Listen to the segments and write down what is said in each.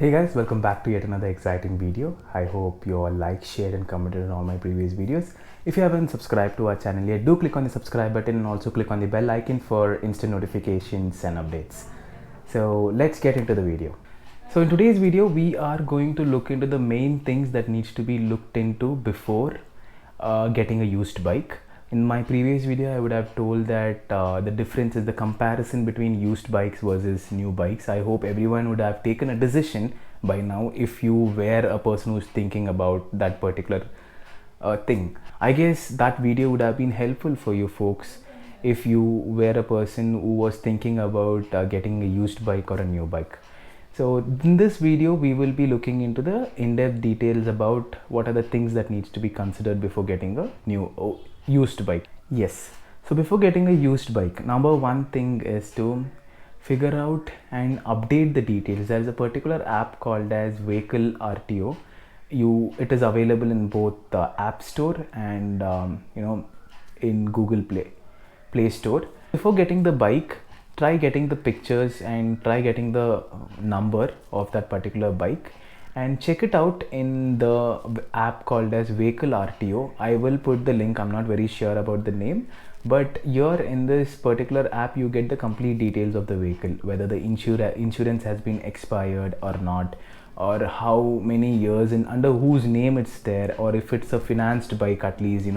Hey guys, welcome back to yet another exciting video. I hope you all liked, shared and commented on all my previous videos. If you haven't subscribed to our channel yet, do click on the subscribe button and also click on the bell icon for instant notifications and updates. So let's get into the video. So in today's video, we are going to look into the main things that needs to be looked into before getting a used bike. In my previous video, I would have told that the difference is the comparison between used bikes versus new bikes. I hope everyone would have taken a decision by now if you were a person who's thinking about that particular thing. I guess that video would have been helpful for you folks if you were a person who was thinking about getting a used bike or a new bike. So in this video, we will be looking into the in-depth details about what are the things that needs to be considered before getting a used bike. Yes, so before getting a used bike, number one thing is to figure out and update the details. There is a particular app called as Vehicle RTO. It is available in both the App Store and in Google Play Store. Before getting the bike, try getting the pictures and try getting the number of that particular bike and check it out in the app called as Vehicle RTO. I will put the link. I'm not very sure about the name, but here in this particular app you get the complete details of the vehicle, whether the insurance has been expired or not, or how many years and under whose name it's there, or if it's a financed bike, at least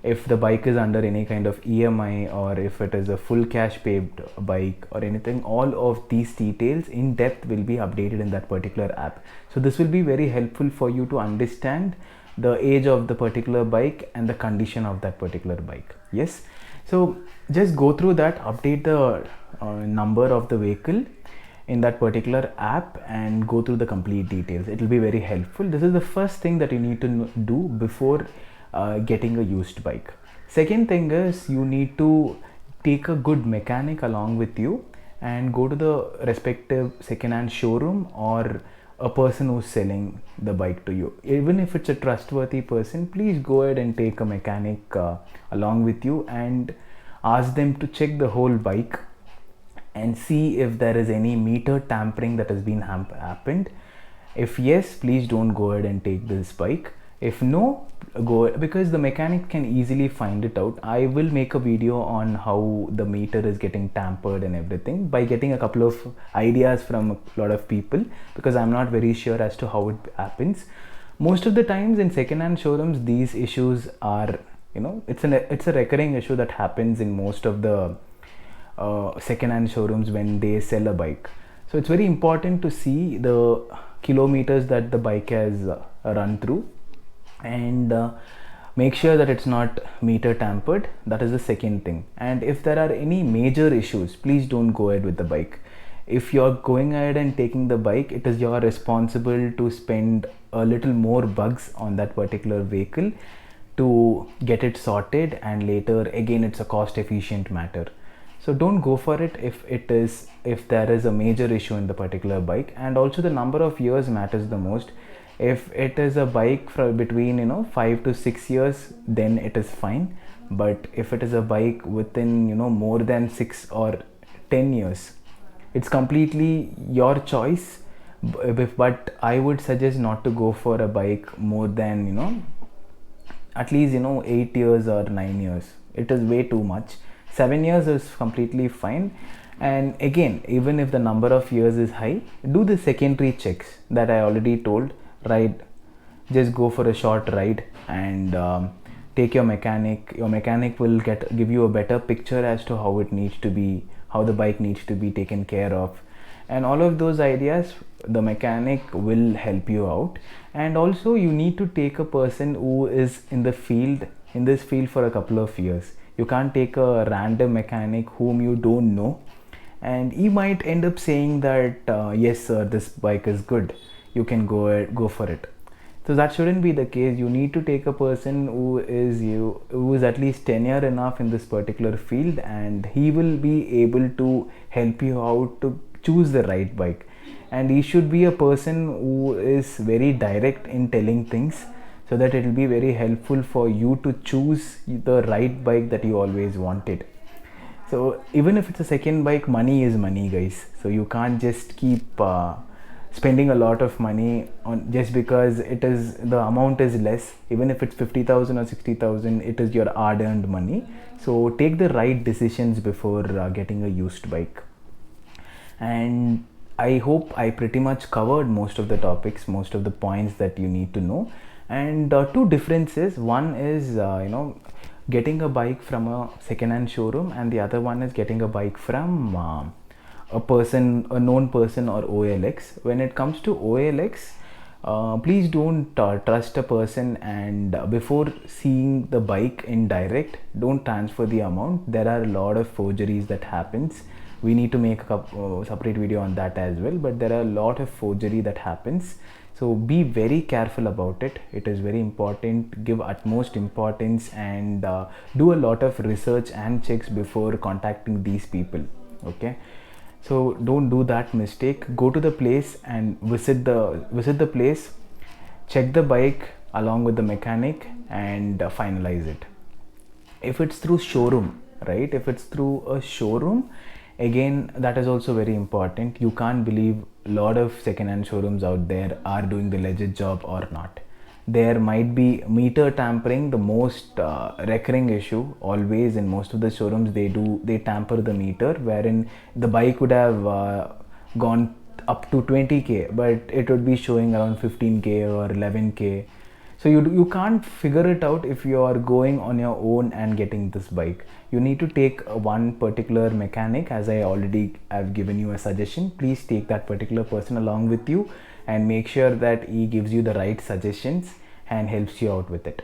if the bike is under any kind of EMI, or if it is a full cash paid bike or anything. All of these details in depth will be updated in that particular app. So this will be very helpful for you to understand the age of the particular bike and the condition of that particular bike. Yes, so just go through that, update the number of the vehicle in that particular app and go through the complete details. It will be very helpful. This is the first thing that you need to do before getting a used bike. Second thing is you need to take a good mechanic along with you and go to the respective second-hand showroom or a person who's selling the bike to you. Even if it's a trustworthy person, please go ahead and take a mechanic along with you and ask them to check the whole bike and see if there is any meter tampering that has been happened. If yes, please don't go ahead and take this bike. If no, go, because the mechanic can easily find it out. I will make a video on how the meter is getting tampered and everything by getting a couple of ideas from a lot of people, because I'm not very sure as to how it happens. Most of the times in second-hand showrooms, these issues are, it's a recurring issue that happens in most of the second-hand showrooms when they sell a bike. So it's very important to see the kilometers that the bike has run through and make sure that it's not meter tampered. That is the second thing. And if there are any major issues, please don't go ahead with the bike. If you're going ahead and taking the bike, it is your responsible to spend a little more bucks on that particular vehicle to get it sorted, and later again it's a cost efficient matter. So don't go for it if there is a major issue in the particular bike. And also the number of years matters the most. If it is a bike for between 5 to 6 years, then it is fine. But if it is a bike within more than 6 or 10 years, it's completely your choice. But I would suggest not to go for a bike more than at least 8 years or 9 years. It is way too much. 7 years is completely fine. And again, even if the number of years is high, do the secondary checks that I already told. Just go for a short ride and take your mechanic. Your mechanic will give you a better picture as to how the bike needs to be taken care of, and all of those ideas the mechanic will help you out. And also you need to take a person who is in this field for a couple of years. You can't take a random mechanic whom you don't know, and he might end up saying that yes sir, this bike is good, you can go for it. So that shouldn't be the case. You need to take a person who is at least tenure enough in this particular field, and he will be able to help you out to choose the right bike. And he should be a person who is very direct in telling things, so that it will be very helpful for you to choose the right bike that you always wanted. So even if it's a second bike, money is money, guys. So you can't just keep spending a lot of money on just because the amount is less. Even if it's 50,000 or 60,000, it is your hard-earned money. So take the right decisions before getting a used bike. And I hope I pretty much covered most of the topics, most of the points that you need to know. And two differences: one is getting a bike from a second-hand showroom, and the other one is getting a bike from a known person, or OLX. When it comes to OLX, please don't trust a person, and before seeing the bike in direct, don't transfer the amount. There are a lot of forgeries that happens. We need to make a separate video on that as well, but there are a lot of forgery that happens. So be very careful about it. It is very important. Give utmost importance, and do a lot of research and checks before contacting these people. Okay, so don't do that mistake. Go to the place and visit the place, check the bike along with the mechanic, and finalize it. If it's through showroom, right, if it's through a showroom, again, that is also very important. You can't believe a lot of second-hand showrooms out there are doing the legit job or not. There might be meter tampering, the most recurring issue always in most of the showrooms. They tamper the meter, wherein the bike would have gone up to 20k, but it would be showing around 15k or 11k. So you can't figure it out if you are going on your own and getting this bike. You need to take one particular mechanic, as I already have given you a suggestion. Please take that particular person along with you and make sure that he gives you the right suggestions and helps you out with it.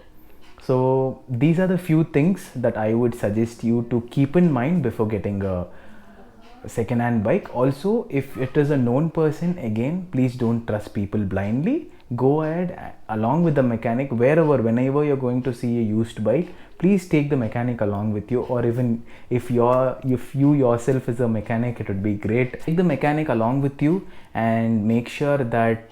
So these are the few things that I would suggest you to keep in mind before getting a second-hand bike. Also, if it is a known person, again, please don't trust people blindly. Go ahead along with the mechanic. Whenever you're going to see a used bike, please take the mechanic along with you. Or even if you yourself is a mechanic, it would be great. Take the mechanic along with you and make sure that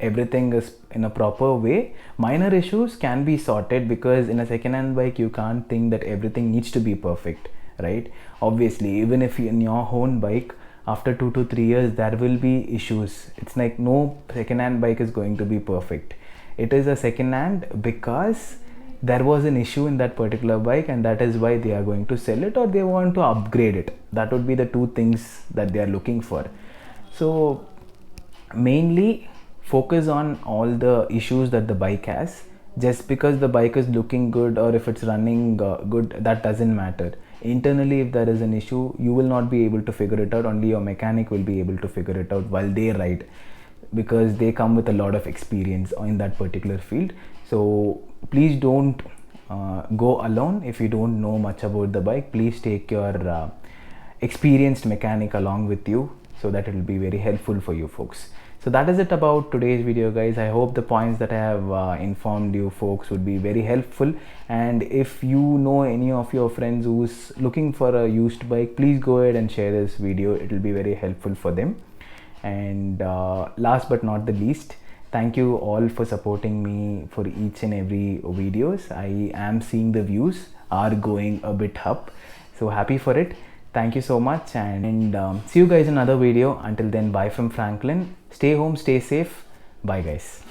everything is in a proper way. Minor issues can be sorted, because in a second-hand bike you can't think that everything needs to be perfect, right? Obviously, even if in your own bike, after 2 to 3 years there will be issues. It's like no second-hand bike is going to be perfect. It is a second-hand because there was an issue in that particular bike, and that is why they are going to sell it, or they want to upgrade it. That would be the two things that they are looking for. So mainly focus on all the issues that the bike has. Just because the bike is looking good, or if it's running good, that doesn't matter. Internally, if there is an issue, you will not be able to figure it out. Only your mechanic will be able to figure it out while they ride, because they come with a lot of experience in that particular field. So please don't go alone. If you don't know much about the bike, please take your experienced mechanic along with you, so that it will be very helpful for you folks. So that is it about today's video, guys. I hope the points that I have informed you folks would be very helpful. And if you know any of your friends who's looking for a used bike, please go ahead and share this video. It will be very helpful for them. And last but not the least, thank you all for supporting me for each and every videos. I am seeing the views are going a bit up, so happy for it. Thank you so much, and see you guys in another video. Until then, bye from Franklin. Stay home, stay safe. Bye guys.